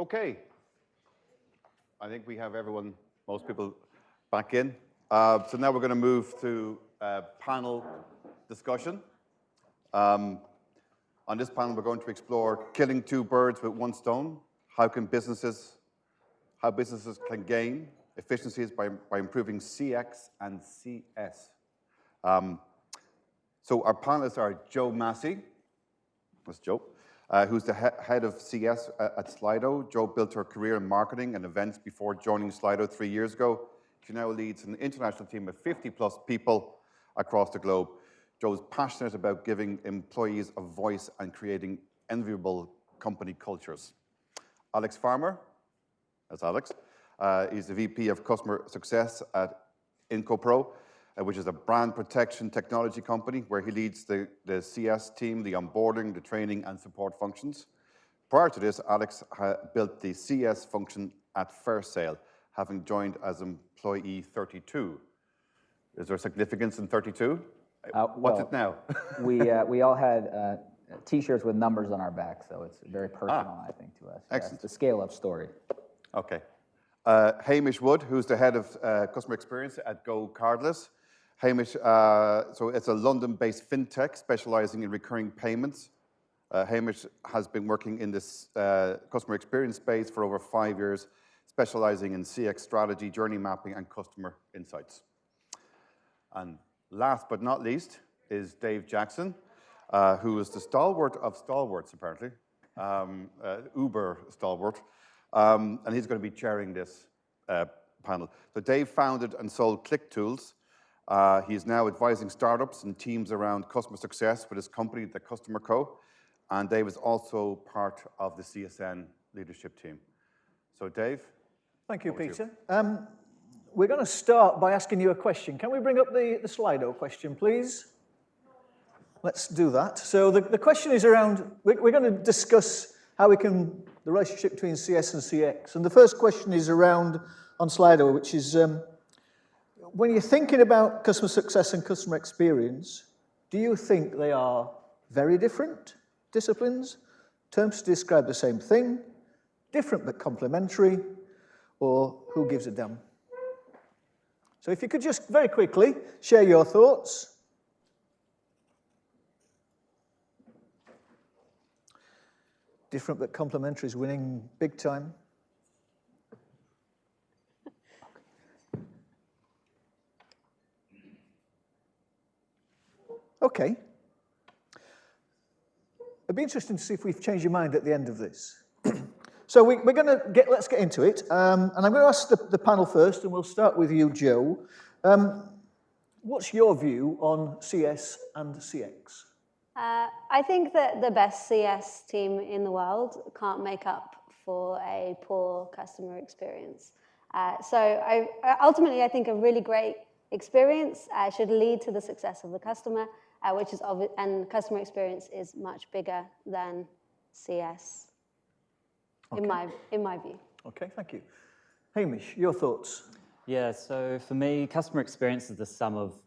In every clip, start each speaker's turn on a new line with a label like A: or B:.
A: Okay. I think we have most people back in. So now we're going to move to panel discussion. On this panel, we're going to explore killing two birds with one stone. How businesses can gain efficiencies by improving CX and CS. So our panelists are Jo Massie. That's Jo. Who's the head of CS at Slido. Jo built her career in marketing and events before joining Slido 3 years ago. She now leads an international team of 50+ people across the globe. Jo is passionate about giving employees a voice and creating enviable company cultures. Alex Farmer, that's Alex, is the VP of Customer Success at IncoPro, which is a brand protection technology company where he leads the CS team, the onboarding, the training, and support functions. Prior to this, Alex built the CS function at FairSale, having joined as employee 32. Is there significance in 32? What's it now?
B: we all had T-shirts with numbers on our back, so it's very personal, I think, to us.
A: Excellent.
B: It's a scale-up story.
A: Okay. Hamish Wood, who's the head of customer experience at GoCardless. Hamish, so it's a London-based fintech specializing in recurring payments. Hamish has been working in this customer experience space for over 5 years, specializing in CX strategy, journey mapping, and customer insights. And last but not least is Dave Jackson, who is the stalwart of stalwarts, apparently, Uber stalwart, and he's going to be chairing this panel. So Dave founded and sold ClickTools. He's now advising startups and teams around customer success with his company, The Customer Co. And Dave is also part of the CSN leadership team. So Dave.
C: Thank you, Peter. We're going to start by asking you a question. Can we bring up the Slido question, please? Let's do that. So the question is around, we're going to discuss how the relationship between CS and CX. And the first question is around on Slido, which is, when you're thinking about customer success and customer experience, do you think they are very different disciplines, terms to describe the same thing, different but complementary, or who gives a damn? So if you could just very quickly share your thoughts. Different but complementary is winning big time. Okay. It'd be interesting to see if we've changed your mind at the end of this. So let's get into it. And I'm going to ask the panel first, and we'll start with you, Jo. What's your view on CS and CX?
D: I think that the best CS team in the world can't make up for a poor customer experience. So ultimately, I think a really great experience should lead to the success of the customer, which is obvious, and customer experience is much bigger than CS, okay, in my view.
C: Okay, thank you. Hamish, your thoughts?
E: Yeah, so for me, customer experience is the sum of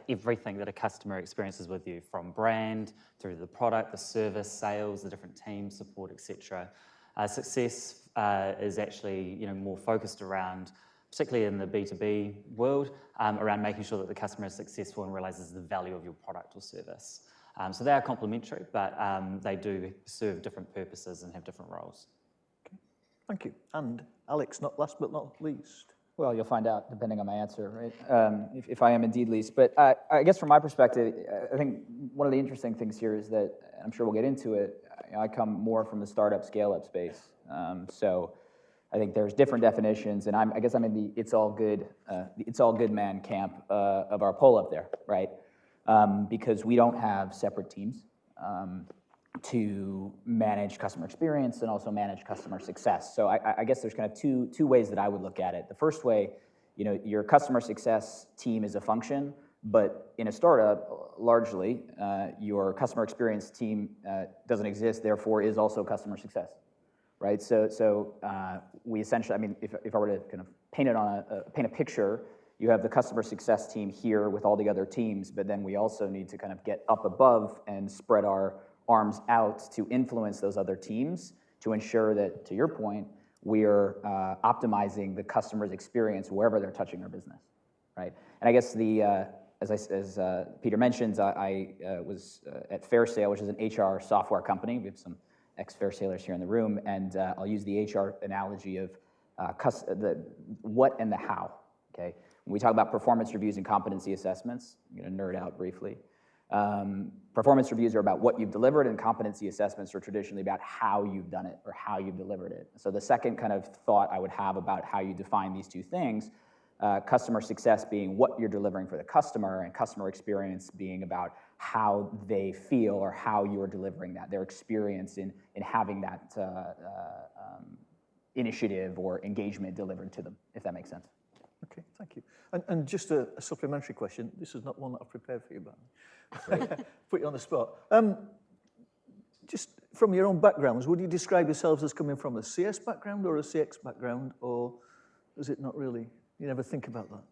E: everything that a customer experiences with you, from brand through the product, the service, sales, the different teams, support, etc. Success is actually more focused around, particularly in the B2B world, around making sure that the customer is successful and realizes the value of your product or service. So they are complementary, but they do serve different purposes and have different roles.
C: Okay, thank you. And Alex, not last but not least.
B: Well, you'll find out depending on my answer, right? If I am indeed least. But I guess from my perspective, I think one of the interesting things here is that, I'm sure we'll get into it, I come more from the startup scale-up space. So I think there's different definitions, and I guess I'm in the it's all good man camp of our poll up there, right? Because we don't have separate teams to manage customer experience and also manage customer success. So I guess there's kind of two ways that I would look at it. The first way, your customer success team is a function, but in a startup, largely, your customer experience team doesn't exist, therefore is also customer success, right? So we essentially, if I were to kind of paint a picture, you have the customer success team here with all the other teams, but then we also need to kind of get up above and spread our arms out to influence those other teams to ensure that, to your point, we're optimizing the customer's experience wherever they're touching our business, right? And I guess as Peter mentions, I was at Fairsail, which is an HR software company. We have some ex-Fairsailers here in the room, and I'll use the HR analogy of the what and the how, okay? When we talk about performance reviews and competency assessments, I'm going to nerd out briefly. Performance reviews are about what you've delivered, and competency assessments are traditionally about how you've done it or how you've delivered it. So the second kind of thought I would have about how you define these two things, customer success being what you're delivering for the customer, and customer experience being about how they feel or how you're delivering that, their experience in having that initiative or engagement delivered to them, if that makes sense.
C: Okay, thank you. And just a supplementary question. This is not one that I've prepared for you, but put you on the spot. Just from your own backgrounds, would you describe yourselves as coming from a CS background or a CX background, or is it not really? You never think about that?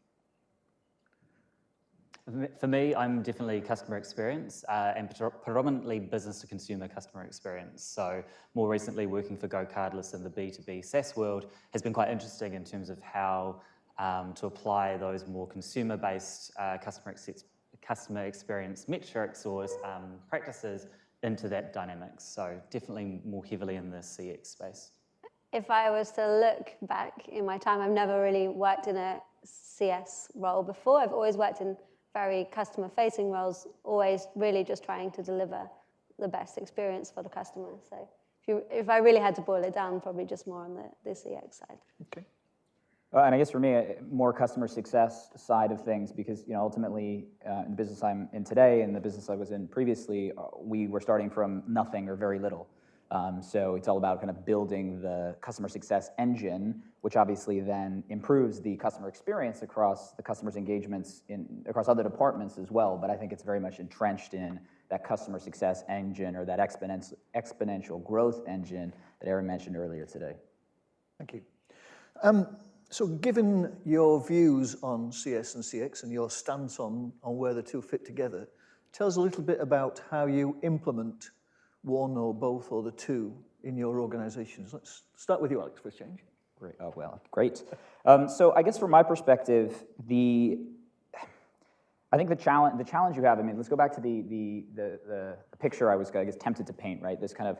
E: For me, I'm definitely customer experience and predominantly business to consumer customer experience. So more recently working for GoCardless in the B2B SaaS world has been quite interesting in terms of how to apply those more consumer-based customer experience metrics or practices into that dynamics. So definitely more heavily in the CX space.
D: If I was to look back in my time, I've never really worked in a CS role before. I've always worked in very customer-facing roles, always really just trying to deliver the best experience for the customer. So if I really had to boil it down, probably just more on the CX side.
C: Okay.
B: And I guess for me, more customer success side of things, because ultimately in the business I'm in today and the business I was in previously, we were starting from nothing or very little. So it's all about kind of building the customer success engine, which obviously then improves the customer experience across the customer's engagements across other departments as well. But I think it's very much entrenched in that customer success engine or that exponential growth engine that Aaron mentioned earlier today.
C: Thank you. So given your views on CS and CX and your stance on where the two fit together, tell us a little bit about how you implement one or both or the two in your organizations. Let's start with you, Alex, for a change.
B: Great. Oh, well, great. So I guess from my perspective, I think the challenge you have, I mean, let's go back to the picture I was, I guess, tempted to paint, right? This kind of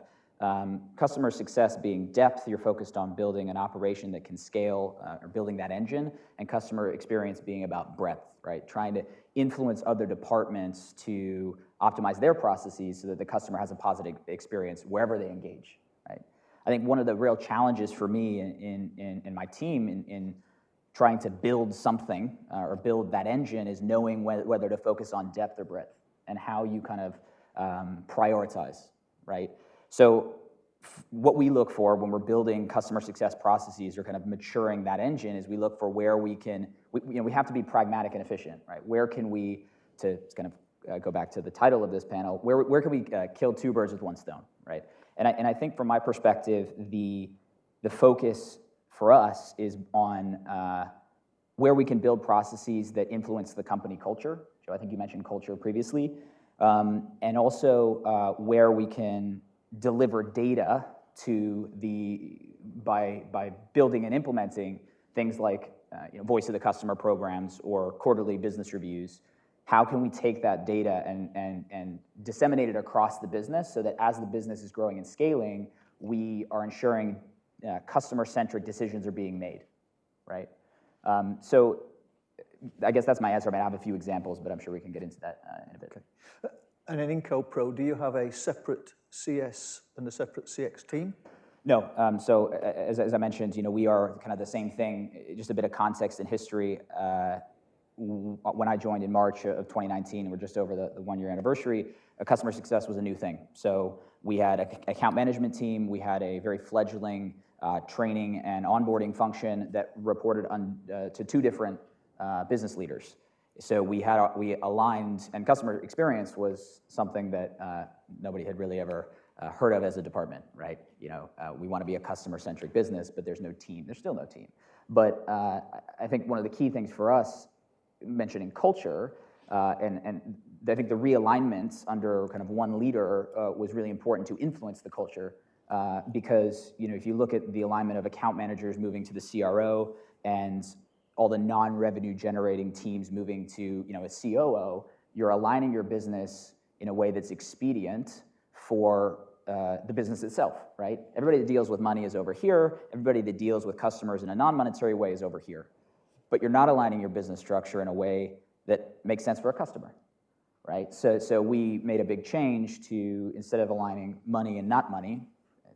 B: customer success being depth, you're focused on building an operation that can scale or building that engine, and customer experience being about breadth, right? Trying to influence other departments to optimize their processes so that the customer has a positive experience wherever they engage, right? I think one of the real challenges for me in my team in trying to build something or build that engine is knowing whether to focus on depth or breadth and how you kind of prioritize, right? So what we look for when we're building customer success processes or kind of maturing that engine is we look for where we can, we have to be pragmatic and efficient, right? Where can we, to kind of go back to the title of this panel, where can we kill two birds with one stone, right? And I think from my perspective, the focus for us is on where we can build processes that influence the company culture. Joe, I think you mentioned culture previously. And also where we can deliver data to by building and implementing things like voice of the customer programs or quarterly business reviews. How can we take that data and disseminate it across the business so that as the business is growing and scaling, we are ensuring customer-centric decisions are being made, right? So I guess that's my answer. I mean, I have a few examples, but I'm sure we can get into that in a bit.
C: Okay. And in Inco Pro, do you have a separate CS and a separate CX team?
B: No. So as I mentioned, we are kind of the same thing. Just a bit of context and history. When I joined in March of 2019, we're just over the one-year anniversary, customer success was a new thing. So we had an account management team. We had a very fledgling training and onboarding function that reported to two different business leaders. So we aligned, and customer experience was something that nobody had really ever heard of as a department, right? We want to be a customer-centric business, but there's no team. There's still no team. But I think one of the key things for us, mentioning culture, and I think the realignment under kind of one leader was really important to influence the culture because if you look at the alignment of account managers moving to the CRO and all the non-revenue generating teams moving to a COO, you're aligning your business in a way that's expedient for the business itself, right? Everybody that deals with money is over here. Everybody that deals with customers in a non-monetary way is over here. But you're not aligning your business structure in a way that makes sense for a customer, right? So we made a big change to, instead of aligning money and not money,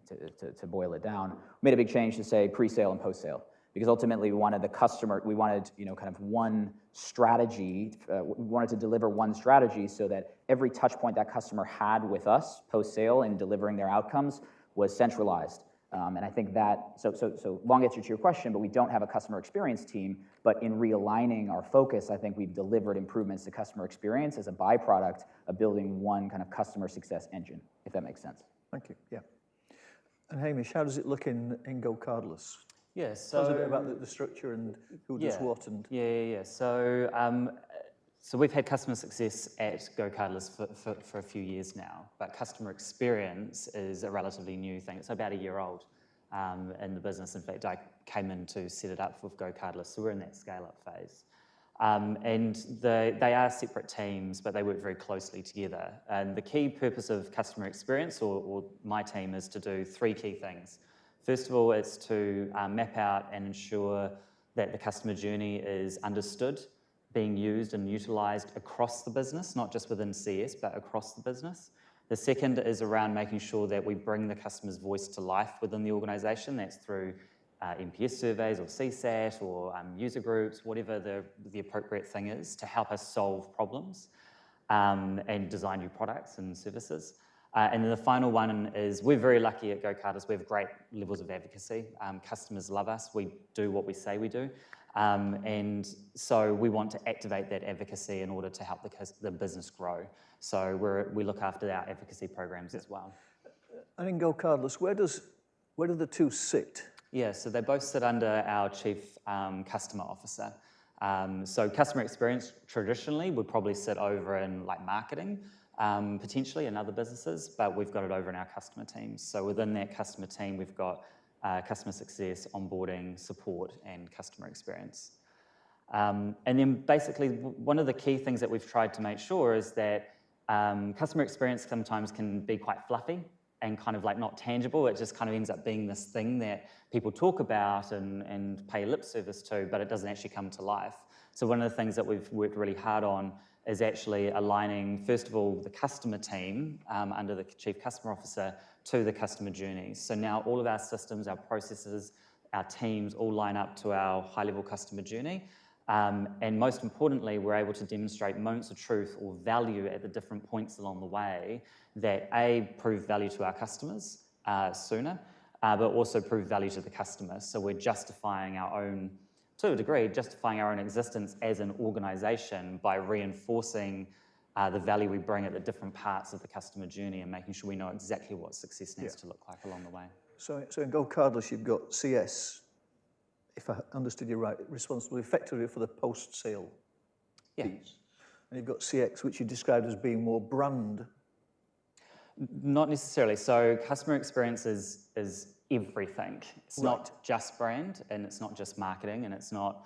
B: to boil it down, we made a big change to say pre-sale and post-sale. Because ultimately we wanted kind of one strategy, we wanted to deliver one strategy so that every touch point that customer had with us post-sale in delivering their outcomes was centralized. And I think that, so long answer to your question, but we don't have a customer experience team, but in realigning our focus, I think we've delivered improvements to customer experience as a byproduct of building one kind of customer success engine, if that makes sense.
C: Thank you, yeah. And Hamish, how does it look in GoCardless?
E: Yeah,
C: Tell us a bit about the structure and who does what. And
E: Yeah. So we've had customer success at GoCardless for a few years now, but customer experience is a relatively new thing. It's about a year old in the business. In fact, I came in to set it up with GoCardless, so we're in that scale-up phase. And they are separate teams, but they work very closely together. And the key purpose of customer experience, or my team, is to do three key things. First of all, it's to map out and ensure that the customer journey is understood, being used and utilised across the business, not just within CS, but across the business. The second is around making sure that we bring the customer's voice to life within the organisation. That's through NPS surveys or CSAT or user groups, whatever the appropriate thing is to help us solve problems and design new products and services. And then the final one is we're very lucky at GoCardless. We have great levels of advocacy. Customers love us. We do what we say we do. And so we want to activate that advocacy in order to help the business grow. So we look after our advocacy programs as well.
C: And in GoCardless, where do the two sit?
E: Yeah, so they both sit under our Chief Customer Officer. So customer experience traditionally would probably sit over in like marketing, potentially in other businesses, but we've got it over in our customer teams. So within that customer team, we've got customer success, onboarding, support, and customer experience. And then basically one of the key things that we've tried to make sure is that customer experience sometimes can be quite fluffy and kind of like not tangible. It just kind of ends up being this thing that people talk about and pay lip service to, but it doesn't actually come to life. So one of the things that we've worked really hard on is actually aligning, first of all, the customer team under the Chief Customer Officer to the customer journeys. So now all of our systems, our processes, our teams all line up to our high-level customer journey. And most importantly, we're able to demonstrate moments of truth or value at the different points along the way that A, prove value to our customers sooner, but also prove value to the customer. So we're justifying our own, to a degree, justifying our own existence as an organisation by reinforcing the value we bring at the different parts of the customer journey and making sure we know exactly what success needs to look like along the way.
C: So in GoCardless, you've got CS, if I understood you right, responsible effectively for the post-sale piece. And you've got CX, which you described as being more brand.
E: Not necessarily. So customer experience is everything. It's not just brand, and it's not just marketing, and it's not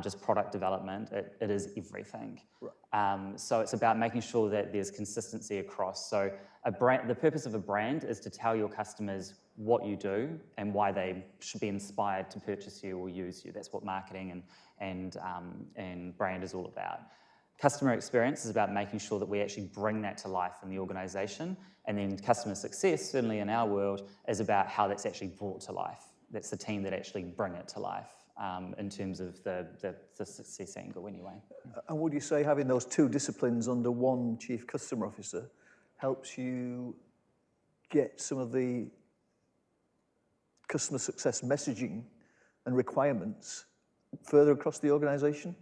E: just product development. It is everything. Right. So it's about making sure that there's consistency across. So the purpose of a brand is to tell your customers what you do and why they should be inspired to purchase you or use you. That's what marketing and brand is all about. Customer experience is about making sure that we actually bring that to life in the organisation. And then customer success, certainly in our world, is about how that's actually brought to life. That's the team that actually bring it to life in terms of the success angle anyway.
C: And would you say having those two disciplines under one Chief Customer Officer helps you get some of the customer success messaging and requirements further across the organisation?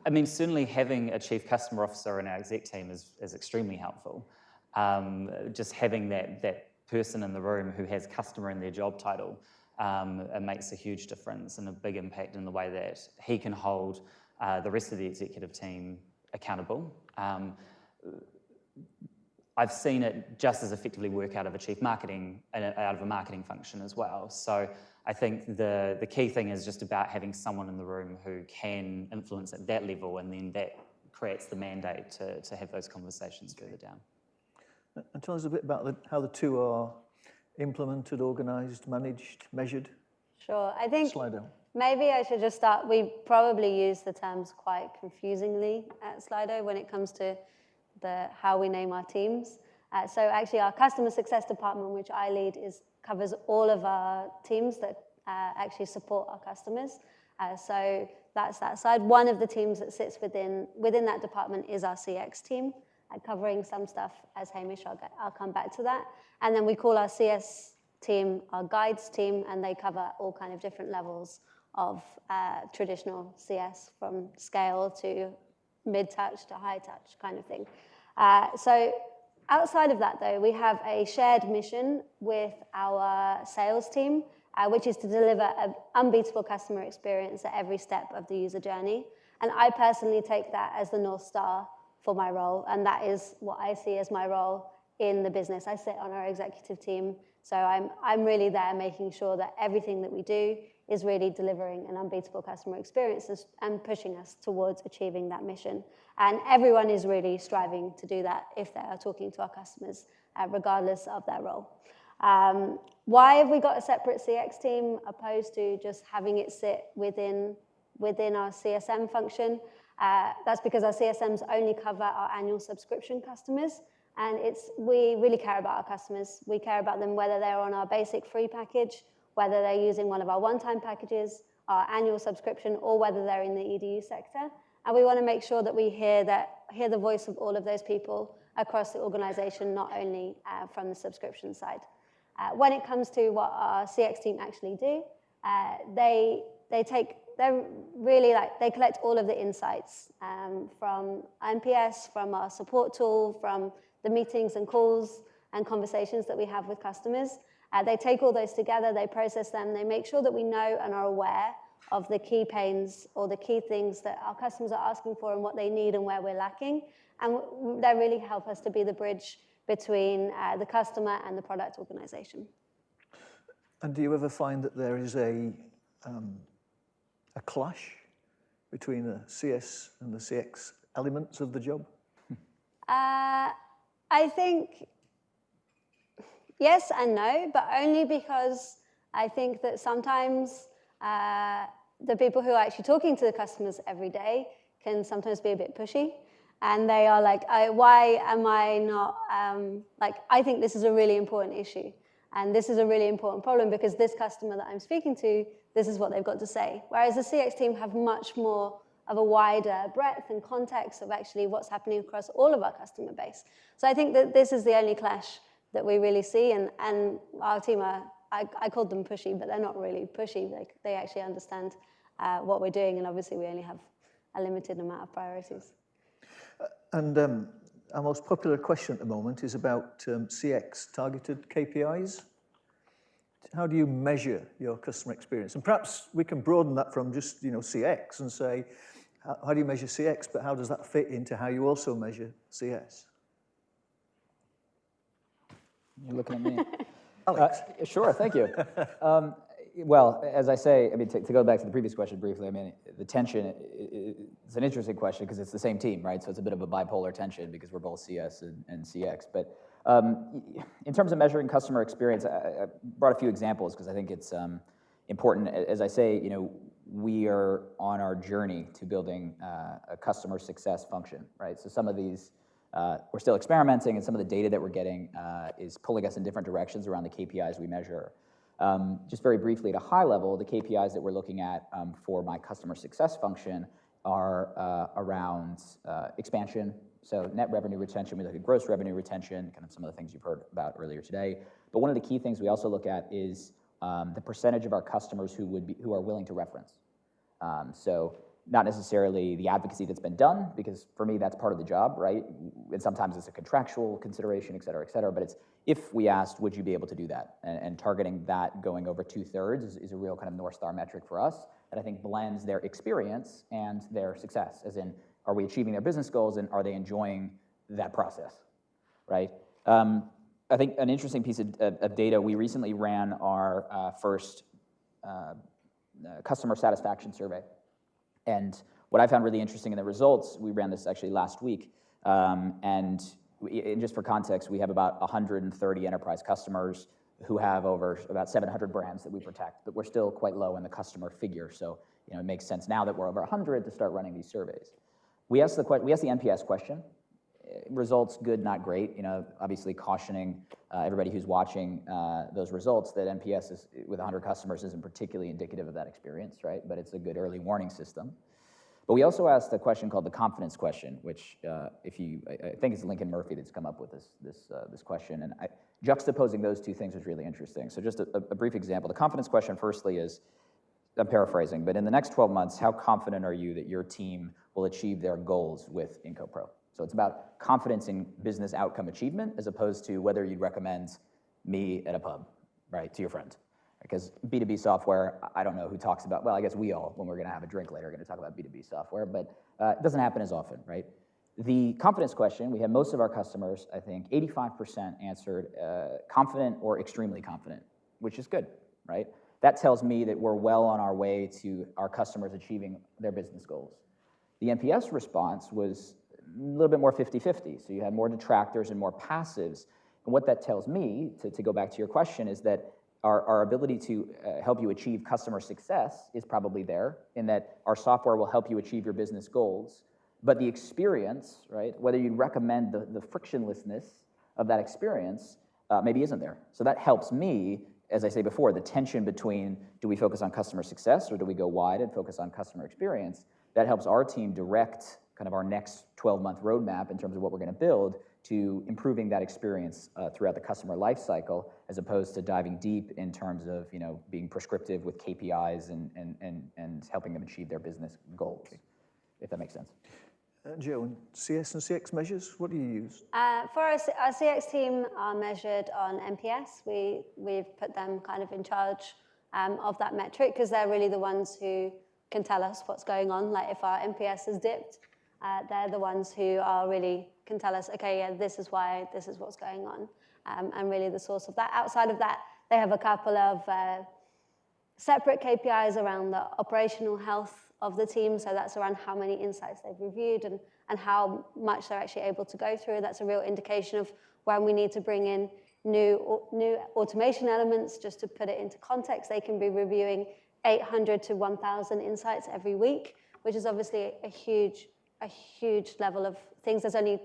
E: I mean, certainly having a Chief Customer Officer in our exec team is extremely helpful. Just having that person in the room who has customer in their job title it makes a huge difference and a big impact in the way that he can hold the rest of the executive team accountable. I've seen it just as effectively work out of a chief marketing, out of a marketing function as well. So I think the key thing is just about having someone in the room who can influence at that level, and then that creates the mandate to have those conversations further down.
C: And tell us a bit about how the two are implemented, organised, managed, measured.
D: Sure. I think
C: Slido.
D: maybe I should just start. We probably use the terms quite confusingly at Slido when it comes to how we name our teams. So actually our customer success department, which I lead, covers all of our teams that actually support our customers. So that's that side. One of the teams that sits within that department is our CX team, covering some stuff as Hamish. I'll come back to that. And then we call our CS team our guides team, and they cover all kind of different levels of traditional CS, from scale to mid-touch to high-touch kind of thing. So outside of that, though, we have a shared mission with our sales team, which is to deliver an unbeatable customer experience at every step of the user journey. And I personally take that as the North Star for my role, and that is what I see as my role in the business. I sit on our executive team, so I'm really there making sure that everything that we do is really delivering an unbeatable customer experience and pushing us towards achieving that mission. And everyone is really striving to do that if they are talking to our customers, regardless of their role. Why have we got a separate CX team opposed to just having it sit within our CSM function? That's because our CSMs only cover our annual subscription customers, and we really care about our customers. We care about them whether they're on our basic free package, whether they're using one of our one-time packages, our annual subscription, or whether they're in the EDU sector. And we want to make sure that we hear the voice of all of those people across the organization, not only from the subscription side. When it comes to what our CX team actually do, they collect all of the insights from NPS, from our support tool, from the meetings and calls and conversations that we have with customers. They take all those together, they process them, they make sure that we know and are aware of the key pains or the key things that our customers are asking for and what they need and where we're lacking. And they really help us to be the bridge between the customer and the product organization.
C: And do you ever find that there is a clash between the CS and the CX elements of the job?
D: I think yes and no, but only because I think that sometimes the people who are actually talking to the customers every day can sometimes be a bit pushy. And they are like, why am I not, I think this is a really important issue. And this is a really important problem because this customer that I'm speaking to, this is what they've got to say. Whereas the CX team have much more of a wider breadth and context of actually what's happening across all of our customer base. So I think that this is the only clash that we really see. And our team I called them pushy, but they're not really pushy. They actually understand what we're doing. And obviously we only have a limited amount of priorities.
C: And our most popular question at the moment is about CX targeted KPIs. How do you measure your customer experience? And perhaps we can broaden that from just CX and say, how do you measure CX, but how does that fit into how you also measure CS?
B: You're looking at me.
C: Alex.
B: Sure, thank you. Well, as I say, I mean, to go back to the previous question briefly, I mean, the tension, it's an interesting question because it's the same team, right? So it's a bit of a bipolar tension because we're both CS and CX. But in terms of measuring customer experience, I brought a few examples because I think it's important. As I say, we are on our journey to building a customer success function, right? So some of these, we're still experimenting, and some of the data that we're getting is pulling us in different directions around the KPIs we measure. Just very briefly, at a high level, the KPIs that we're looking at for my customer success function are around expansion. So net revenue retention, we look at gross revenue retention, kind of some of the things you've heard about earlier today. But one of the key things we also look at is the percentage of our customers who are willing to reference. So not necessarily the advocacy that's been done, because for me, that's part of the job, right? And sometimes it's a contractual consideration, et cetera, but it's if we asked, would you be able to do that? And targeting that going over 2/3 is a real kind of North Star metric for us that I think blends their experience and their success, as in, are we achieving their business goals and are they enjoying that process, right? I think an interesting piece of data, we recently ran our first customer satisfaction survey. And what I found really interesting in the results, we ran this actually last week, and just for context, we have about 130 enterprise customers who have over about 700 brands that we protect, but we're still quite low in the customer figure. So it makes sense now that we're over 100 to start running these surveys. We asked the NPS question. Results good, not great. Obviously cautioning everybody who's watching those results that NPS is, with 100 customers isn't particularly indicative of that experience, right? But it's a good early warning system. But we also asked a question called the confidence question, which I think it's Lincoln Murphy that's come up with this question, and juxtaposing those two things is really interesting. So just a brief example. The confidence question, firstly, is, I'm paraphrasing, but in the next 12 months, how confident are you that your team will achieve their goals with IncoPro? So it's about confidence in business outcome achievement as opposed to whether you'd recommend me at a pub, right, to your friend. Because B2B software, I don't know who talks about, well, I guess we all, when we're going to have a drink later, are going to talk about B2B software, but it doesn't happen as often, right? The confidence question, we had most of our customers, I think 85% answered confident or extremely confident, which is good, right? That tells me that we're well on our way to our customers achieving their business goals. The NPS response was a little bit more 50-50, so you had more detractors and more passives. And what that tells me, to go back to your question, is that our ability to help you achieve customer success is probably there, in that our software will help you achieve your business goals, but the experience, right, whether you recommend the frictionlessness of that experience maybe isn't there. So that helps me, as I say before, the tension between do we focus on customer success or do we go wide and focus on customer experience, that helps our team direct kind of our next 12-month roadmap in terms of what we're going to build to improving that experience throughout the customer life cycle, as opposed to diving deep in terms of being prescriptive with KPIs and helping them achieve their business goals, if that makes sense.
C: Jo, CS and CX measures, what do you use?
D: For our CX team are measured on NPS. We've put them kind of in charge of that metric because they're really the ones who can tell us what's going on. Like if our NPS has dipped, they're the ones who really can tell us, okay, yeah, this is why, this is what's going on, and really the source of that. Outside of that, they have a couple of separate KPIs around the operational health of the team, so that's around how many insights they've reviewed and how much they're actually able to go through. That's a real indication of when we need to bring in new automation elements. Just to put it into context, they can be reviewing 800 to 1,000 insights every week, which is obviously a huge level of things. There's only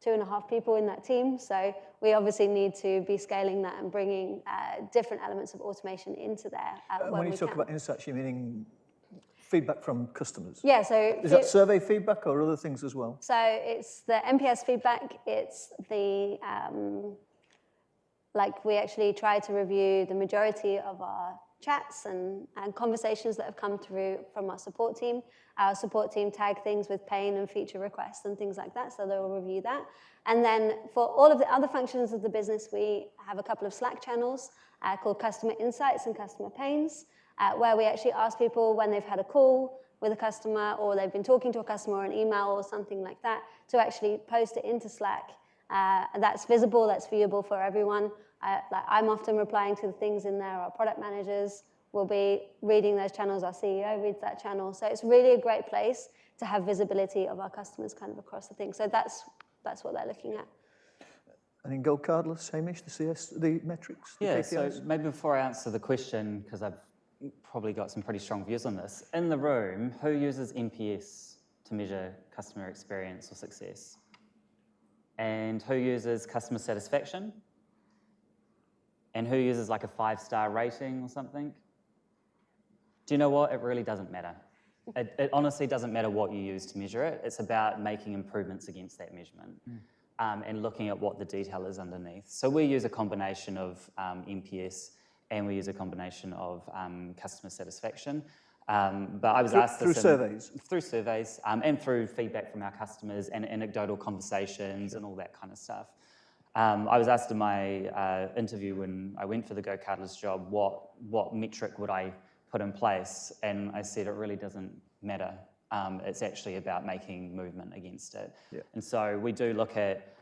D: 2.5 people in that team, so we obviously need to be scaling that and bringing different elements of automation into there.
C: When you talk about insights, you're meaning feedback from customers?
D: Yeah, so...
C: Is that survey feedback or other things as well?
D: So it's the NPS feedback, it's the... we actually try to review the majority of our chats and conversations that have come through from our support team. Our support team tag things with pain and feature requests and things like that, so they'll review that. And then for all of the other functions of the business, we have a couple of Slack channels called Customer Insights and Customer Pains, where we actually ask people when they've had a call with a customer or they've been talking to a customer or an email or something like that, to actually post it into Slack. That's visible, that's viewable for everyone. I'm often replying to the things in there. Our product managers will be reading those channels. Our CEO reads that channel. So it's really a great place to have visibility of our customers kind of across the thing. So that's what they're looking at.
C: And in GoCardless, Hamish, the metrics, the
E: yeah,
C: KPIs?
E: So maybe before I answer the question, because I've probably got some pretty strong views on this, in the room, who uses NPS to measure customer experience or success? And who uses customer satisfaction? And who uses like a 5-star rating or something? Do you know what? It really doesn't matter. It honestly doesn't matter what you use to measure it. It's about making improvements against that measurement and looking at what the detail is underneath. So we use a combination of NPS and we use a combination of customer satisfaction. But I was asked this through surveys and through feedback from our customers and anecdotal conversations and all that kind of stuff. I was asked in my interview when I went for the GoCardless job, what metric would I put in place? And I said it really doesn't matter. It's actually about making movement against it. Yeah. And so we do look at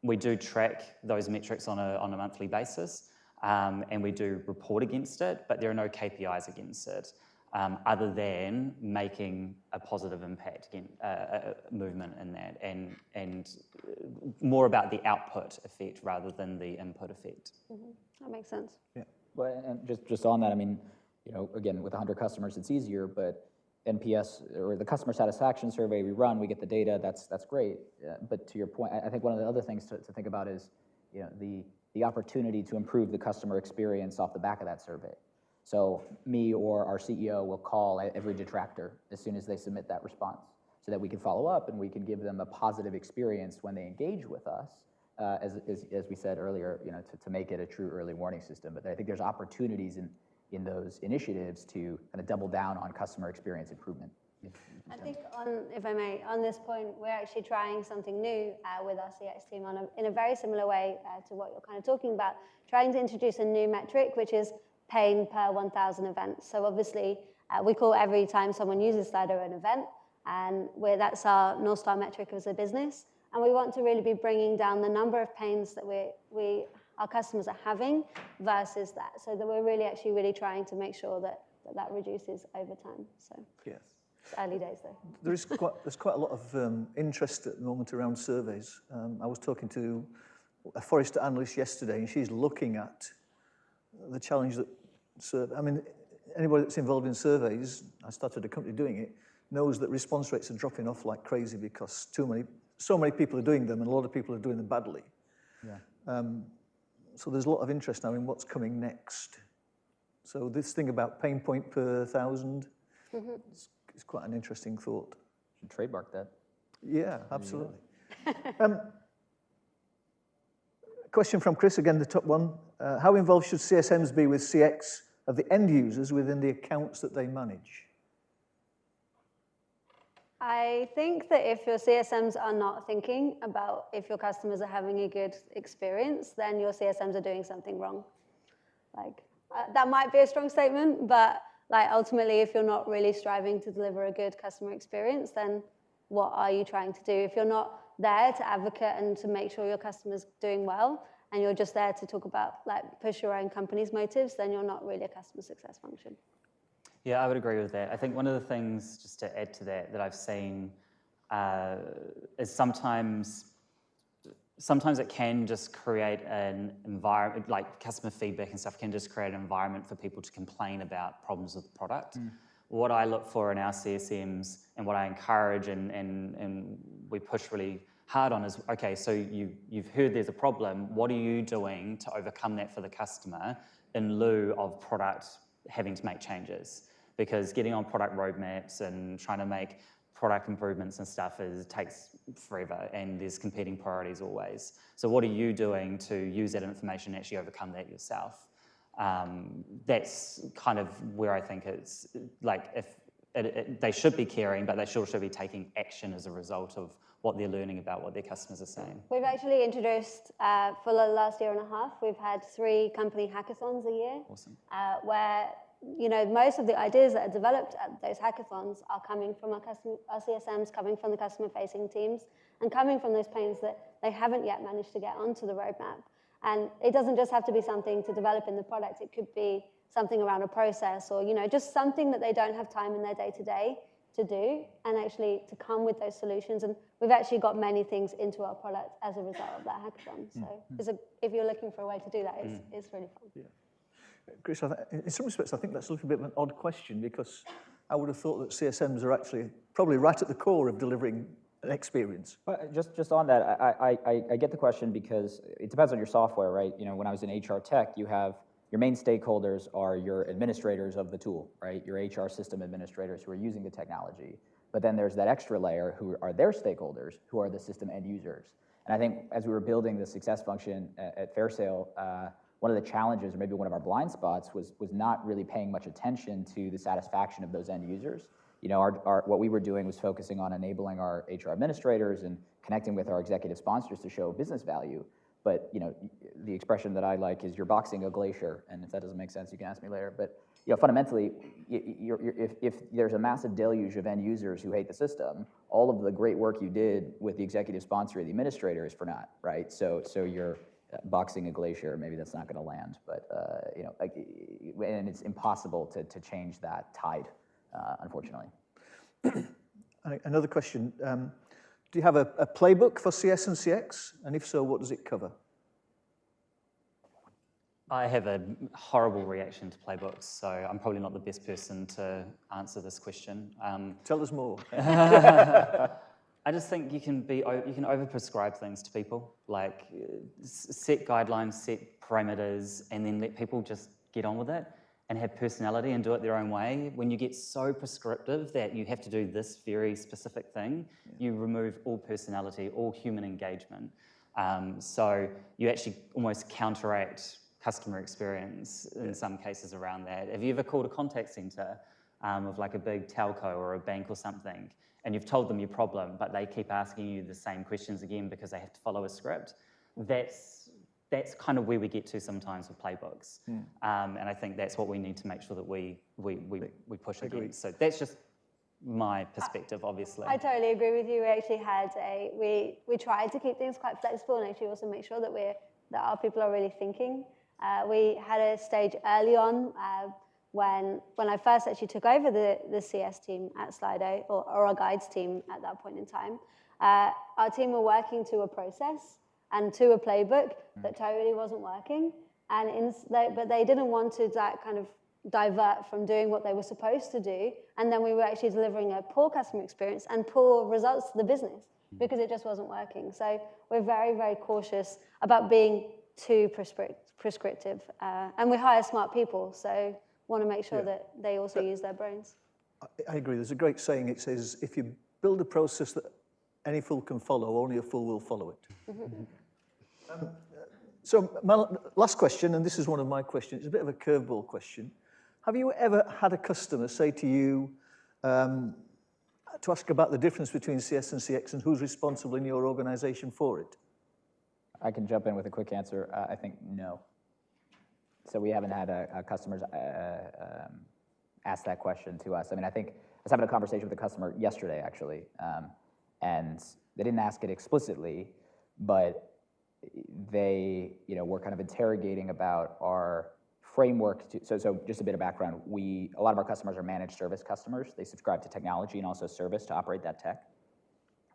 E: we do track those metrics on a monthly basis, and we do report against it, but there are no KPIs against it, other than making a positive impact, again, movement in that, and more about the output effect rather than the input effect.
D: That makes sense.
C: Yeah.
B: Well, and just on that, I mean, again, with 100 customers, it's easier, but NPS, or the customer satisfaction survey we run, we get the data, that's great. But to your point, I think one of the other things to think about is, the opportunity to improve the customer experience off the back of that survey. So me or our CEO will call every detractor as soon as they submit that response, so that we can follow up and we can give them a positive experience when they engage with us, as we said earlier, to make it a true early warning system. But I think there's opportunities in those initiatives to kind of double down on customer experience improvement.
D: I think, if I may, on this point, we're actually trying something new with our CX team in a very similar way to what you're kind of talking about, trying to introduce a new metric, which is pain per 1,000 events. So obviously, we call every time someone uses Slido an event, and that's our North Star metric as a business. And we want to really be bringing down the number of pains that our customers are having versus that, so that we're really trying to make sure that reduces over time. So
C: Yes.
D: it's early days though.
C: There's quite a lot of interest at the moment around surveys. I was talking to a Forrester analyst yesterday, and she's looking at the challenge that anybody that's involved in surveys, I started a company doing it, knows that response rates are dropping off like crazy because so many people are doing them, and a lot of people are doing them badly.
B: Yeah.
C: So there's a lot of interest now in what's coming next. So this thing about pain point per 1,000, it's quite an interesting thought.
B: Should trademark that.
C: Yeah, absolutely. Question from Chris, again, the top one. How involved should CSMs be with CX of the end users within the accounts that they manage?
D: I think that if your CSMs are not thinking about if your customers are having a good experience, then your CSMs are doing something wrong. That might be a strong statement, but ultimately, if you're not really striving to deliver a good customer experience, then what are you trying to do? If you're not there to advocate and to make sure your customer's doing well, and you're just there to talk about, push your own company's motives, then you're not really a customer success function.
E: Yeah, I would agree with that. I think one of the things, just to add to that I've seen is sometimes it can just create an environment, like customer feedback and stuff can just create an environment for people to complain about problems with the product. What I look for in our CSMs and what I encourage and we push really hard on is, okay, so you've heard there's a problem, what are you doing to overcome that for the customer in lieu of product having to make changes? Because getting on product roadmaps and trying to make product improvements and stuff takes forever, and there's competing priorities always. So what are you doing to use that information and actually overcome that yourself? That's kind of where I think it's they should be caring, but they should be taking action as a result of what they're learning about what their customers are saying.
D: We've actually introduced, for the last year and a half, we've had 3 company hackathons a year.
E: Awesome.
D: Where most of the ideas that are developed at those hackathons are coming from our CSMs, coming from the customer-facing teams, and coming from those pains that they haven't yet managed to get onto the roadmap. And it doesn't just have to be something to develop in the product. It could be something around a process, or just something that they don't have time in their day-to-day to do, and actually to come with those solutions. And we've actually got many things into our product as a result of that hackathon. So if you're looking for a way to do that, it's really fun. Yeah.
C: Chris, in some respects, I think that's a little bit of an odd question, because I would have thought that CSMs are actually probably right at the core of delivering an experience.
B: Well, just on that, I get the question because it depends on your software, right? When I was in HR tech, you have your main stakeholders are your administrators of the tool, right? Your HR system administrators who are using the technology. But then there's that extra layer who are their stakeholders, who are the system end users. And I think as we were building the success function at Fairsail, one of the challenges, or maybe one of our blind spots, was not really paying much attention to the satisfaction of those end users. What we were doing was focusing on enabling our HR administrators and connecting with our executive sponsors to show business value. but the expression that I like is you're boxing a glacier, and if that doesn't make sense, you can ask me later. But fundamentally, if there's a massive deluge of end users who hate the system, all of the great work you did with the executive sponsor or the administrator is for naught, right? So you're boxing a glacier. Maybe that's not going to land, but and it's impossible to change that tide, unfortunately.
C: Another question. Do you have a playbook for CS and CX? And if so, what does it cover?
E: I have a horrible reaction to playbooks, so I'm probably not the best person to answer this question.
C: Tell us more.
E: I just think you can overprescribe things to people, like set guidelines, set parameters, and then let people just get on with it and have personality and do it their own way. When you get so prescriptive that you have to do this very specific thing, you remove all personality, all human engagement. So you actually almost counteract customer experience in some cases around that. Have you ever called a contact center of like a big telco or a bank or something, and you've told them your problem, but they keep asking you the same questions again because they have to follow a script? That's kind of where we get to sometimes with playbooks. And I think that's what we need to make sure that we push against. So that's just my perspective, obviously.
D: I totally agree with you. We actually had we tried to keep things quite flexible and actually also make sure that our people are really thinking. We had a stage early on when I first actually took over the CS team at Slido, or our guides team at that point in time. Our team were working to a process and to a playbook that totally wasn't working, but they didn't want to kind of divert from doing what they were supposed to do, and then we were actually delivering a poor customer experience and poor results to the business because it just wasn't working. So we're very, very cautious about being too prescriptive, and we hire smart people, so want to make sure that they also use their brains.
C: I agree. There's a great saying. It says, if you build a process that any fool can follow, only a fool will follow it. So my last question, and this is one of my questions, it's a bit of a curveball question. Have you ever had a customer say to you, to ask about the difference between CS and CX and who's responsible in your organization for it?
B: I can jump in with a quick answer. I think no. So we haven't had customers ask that question to us. I mean, I think I was having a conversation with a customer yesterday, actually, and they didn't ask it explicitly, but they were kind of interrogating about our framework. So just a bit of background, a lot of our customers are managed service customers. They subscribe to technology and also service to operate that tech.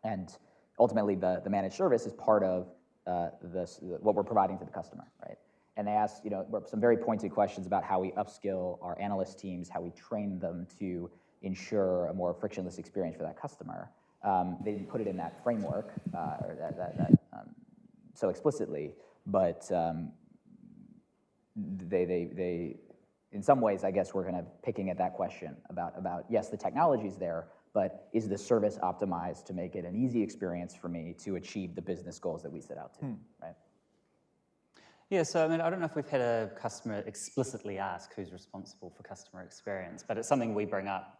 B: And ultimately, the managed service is part of what we're providing to the customer, right? And they asked some very pointed questions about how we upskill our analyst teams, how we train them to ensure a more frictionless experience for that customer. They didn't put it in that framework or so explicitly, but they in some ways, I guess, we're kind of picking at that question about yes, the technology's there, but is the service optimized to make it an easy experience for me to achieve the business goals that we set out to, right?
E: Yeah, so I mean, I don't know if we've had a customer explicitly ask who's responsible for customer experience, but it's something we bring up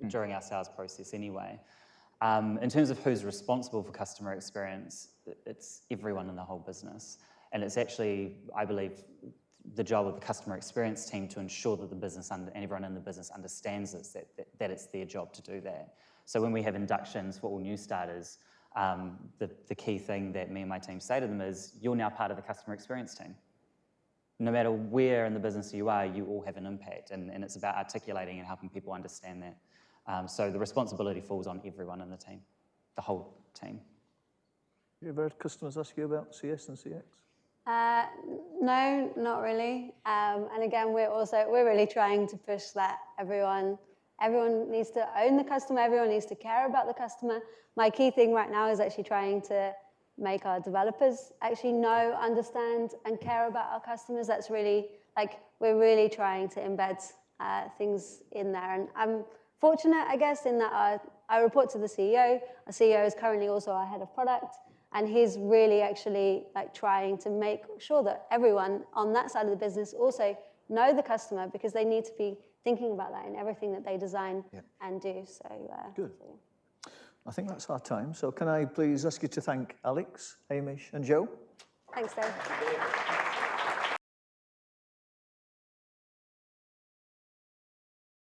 E: during our sales process anyway. In terms of who's responsible for customer experience, it's everyone in the whole business. And it's actually, I believe, the job of the customer experience team to ensure that the business and everyone in the business understands this, that it's their job to do that. So when we have inductions for all new starters, the key thing that me and my team say to them is, you're now part of the customer experience team. No matter where in the business you are, you all have an impact, and it's about articulating and helping people understand that. So the responsibility falls on everyone in the team, the whole team.
C: You ever had customers ask you about CS and CX?
D: No, not really. And again, we're really trying to push that everyone needs to own the customer, everyone needs to care about the customer. My key thing right now is actually trying to make our developers actually know, understand, and care about our customers. That's really, we're really trying to embed things in there. And I'm fortunate, I guess, in that I report to the CEO. Our CEO is currently also our head of product. And he's really actually trying to make sure that everyone on that side of the business also know the customer, because they need to be thinking about that in everything that they design and do. So
C: good. I think that's our time. So can I please ask you to thank Alex, Hamish, and Jo?
D: Thanks, Dave.